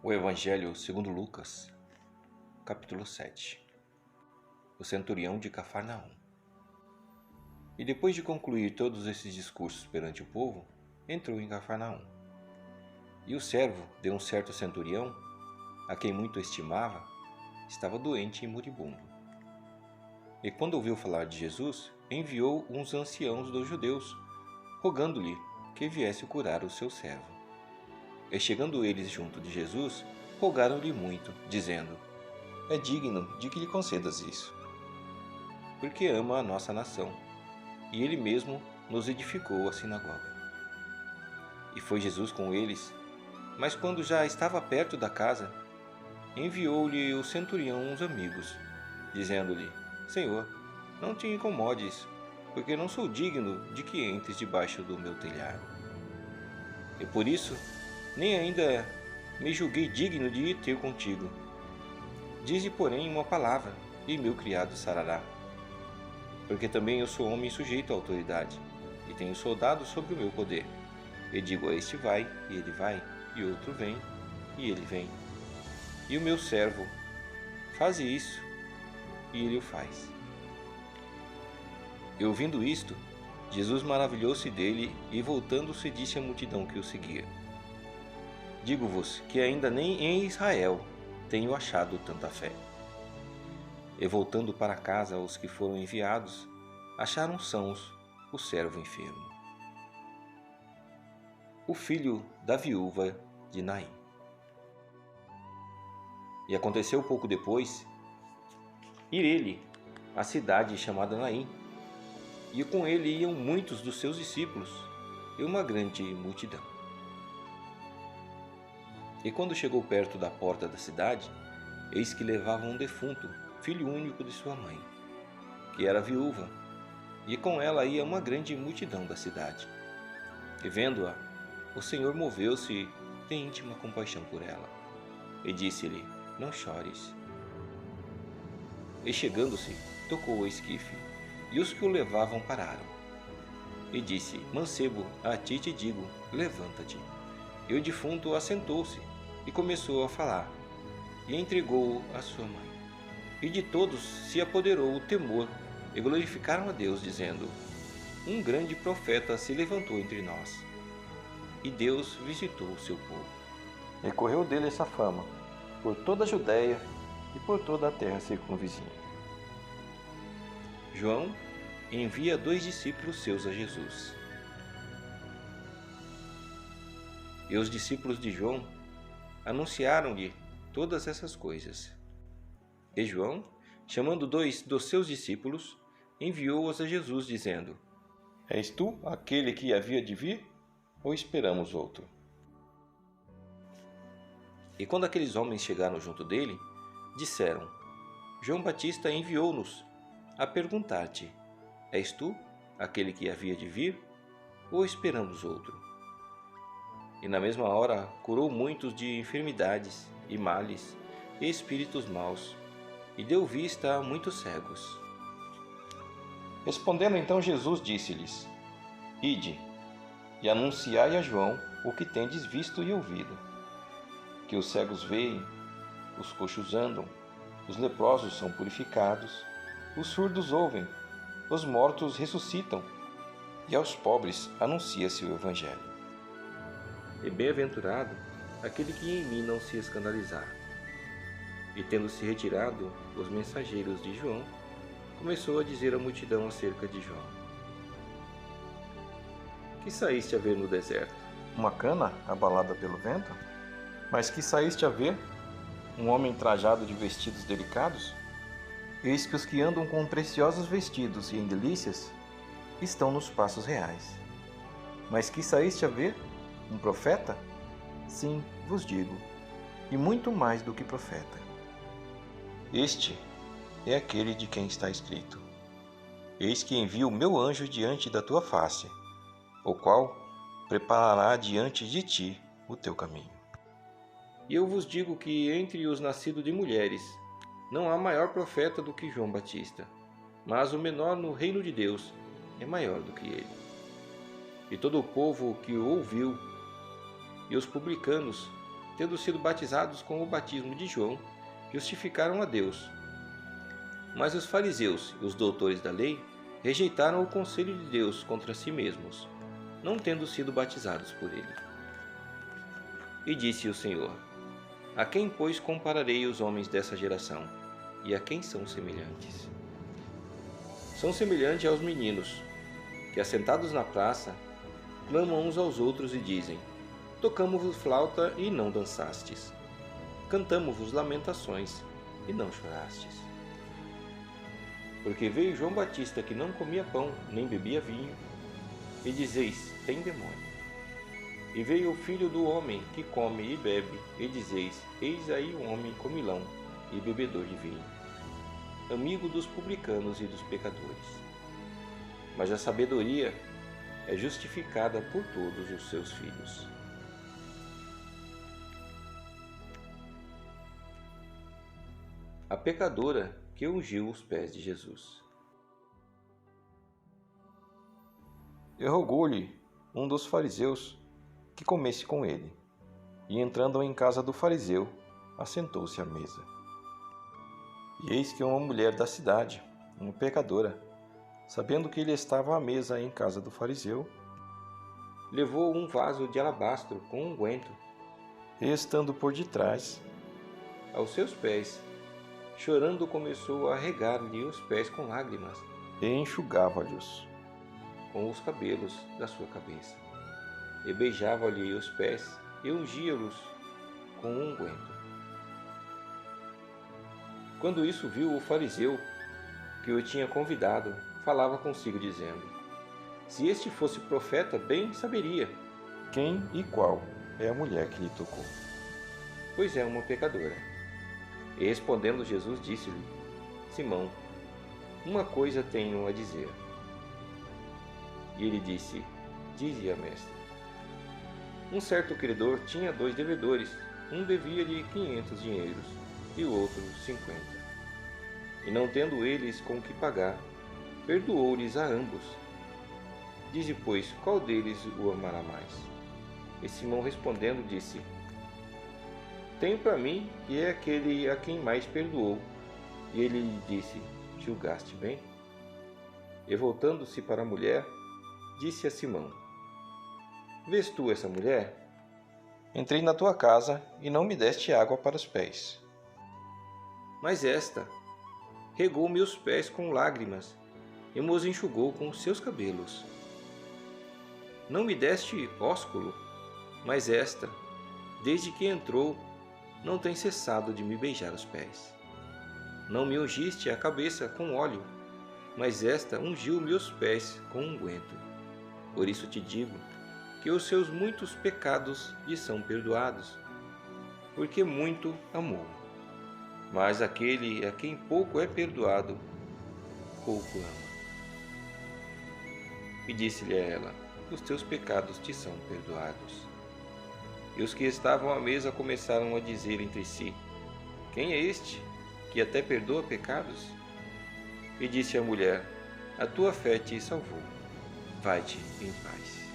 O Evangelho segundo Lucas, capítulo 7. O centurião de Cafarnaum. E depois de concluir todos esses discursos perante o povo, entrou em Cafarnaum. E o servo de um certo centurião, a quem muito estimava, estava doente e moribundo. E quando ouviu falar de Jesus, enviou uns anciãos dos judeus, rogando-lhe que viesse curar o seu servo. E chegando eles junto de Jesus, rogaram-lhe muito, dizendo: É digno de que lhe concedas isso, porque ama a nossa nação, e ele mesmo nos edificou a sinagoga. E foi Jesus com eles, mas quando já estava perto da casa, enviou-lhe o centurião uns amigos, dizendo-lhe: Senhor, não te incomodes, porque não sou digno de que entres debaixo do meu telhado. E por isso, nem ainda me julguei digno de ir ter contigo. Dize, porém, uma palavra, e meu criado sarará. Porque também eu sou homem sujeito à autoridade, e tenho soldados sobre o meu poder. E digo a este vai, e ele vai, e outro vem, e ele vem. E o meu servo, faze isso, e ele o faz. E ouvindo isto, Jesus maravilhou-se dele, e voltando-se disse à multidão que o seguia: Digo-vos que ainda nem em Israel tenho achado tanta fé. E voltando para casa os que foram enviados, acharam sãos o servo enfermo. O filho da viúva de Naim. E aconteceu pouco depois ir ele à cidade chamada Naim, e com ele iam muitos dos seus discípulos e uma grande multidão. E quando chegou perto da porta da cidade, eis que levavam um defunto, filho único de sua mãe, que era viúva, e com ela ia uma grande multidão da cidade. E vendo-a, o Senhor moveu-se de íntima compaixão por ela, e disse-lhe: Não chores. E chegando-se, tocou o esquife, e os que o levavam pararam. E disse: Mancebo, a ti te digo, levanta-te. E o defunto assentou-se, e começou a falar, e entregou-o à sua mãe. E de todos se apoderou o temor, e glorificaram a Deus, dizendo: Um grande profeta se levantou entre nós, e Deus visitou o seu povo. E correu dele essa fama, por toda a Judéia e por toda a terra circunvizinha. João envia 2 discípulos seus a Jesus. E os discípulos de João anunciaram-lhe todas essas coisas. E João, chamando 2 dos seus discípulos, enviou-os a Jesus, dizendo: És tu aquele que havia de vir, ou esperamos outro? E quando aqueles homens chegaram junto dele, disseram: João Batista enviou-nos a perguntar-te: És tu aquele que havia de vir, ou esperamos outro? E na mesma hora curou muitos de enfermidades e males e espíritos maus, e deu vista a muitos cegos. Respondendo então Jesus disse-lhes: Ide, e anunciai a João o que tendes visto e ouvido, que os cegos veem, os coxos andam, os leprosos são purificados, os surdos ouvem, os mortos ressuscitam, e aos pobres anuncia-se o Evangelho. E bem-aventurado aquele que em mim não se escandalizar. E tendo se retirado os mensageiros de João, começou a dizer à multidão acerca de João: Que saíste a ver no deserto? Uma cana abalada pelo vento? Mas que saíste a ver? Um homem trajado de vestidos delicados? Eis que os que andam com preciosos vestidos e em delícias estão nos passos reais. Mas que saíste a ver? Um profeta? Sim, vos digo, e muito mais do que profeta. Este é aquele de quem está escrito: Eis que envio o meu anjo diante da tua face, o qual preparará diante de ti o teu caminho. E eu vos digo que entre os nascidos de mulheres não há maior profeta do que João Batista, mas o menor no reino de Deus é maior do que ele. E todo o povo que o ouviu, e os publicanos, tendo sido batizados com o batismo de João, justificaram a Deus. Mas os fariseus e os doutores da lei rejeitaram o conselho de Deus contra si mesmos, não tendo sido batizados por ele. E disse o Senhor: A quem, pois, compararei os homens dessa geração? E a quem são semelhantes? São semelhantes aos meninos, que, assentados na praça, clamam uns aos outros e dizem: Tocamo-vos flauta e não dançastes. Cantamo-vos lamentações e não chorastes. Porque veio João Batista, que não comia pão, nem bebia vinho, e dizeis: Tem demônio. E veio o Filho do Homem, que come e bebe, e dizeis: Eis aí um homem comilão e bebedor de vinho, amigo dos publicanos e dos pecadores. Mas a sabedoria é justificada por todos os seus filhos. A pecadora que ungiu os pés de Jesus. E rogou-lhe um dos fariseus que comesse com ele. E entrando em casa do fariseu, assentou-se à mesa. E eis que uma mulher da cidade, uma pecadora, sabendo que ele estava à mesa em casa do fariseu, levou um vaso de alabastro com unguento, e estando por detrás, aos seus pés, chorando, começou a regar-lhe os pés com lágrimas, e enxugava-lhes com os cabelos da sua cabeça, e beijava-lhe os pés, e ungia-los com unguento. Quando isso viu o fariseu, que o tinha convidado, falava consigo, dizendo: Se este fosse profeta, bem saberia quem e qual é a mulher que lhe tocou, pois é uma pecadora. E respondendo Jesus, disse-lhe: Simão, uma coisa tenho a dizer. E ele disse: Dize-a, mestre. Um certo credor tinha 2 devedores, um devia-lhe 500 dinheiros e o outro 50. E não tendo eles com que pagar, perdoou-lhes a ambos. Dize, pois, qual deles o amará mais? E Simão respondendo disse: Tenho para mim que é aquele a quem mais perdoou. E ele lhe disse: Julgaste bem? E voltando-se para a mulher, disse a Simão: Vês tu essa mulher? Entrei na tua casa e não me deste água para os pés. Mas esta regou meus pés com lágrimas e me os enxugou com os seus cabelos. Não me deste ósculo, mas esta, desde que entrou, não tem cessado de me beijar os pés. Não me ungiste a cabeça com óleo, mas esta ungiu meus pés com unguento. Por isso te digo que os seus muitos pecados lhe são perdoados, porque muito amou. Mas aquele a quem pouco é perdoado, pouco ama. E disse-lhe a ela: Os teus pecados te são perdoados. E os que estavam à mesa começaram a dizer entre si: Quem é este, que até perdoa pecados? E disse a mulher: A tua fé te salvou. Vai-te em paz.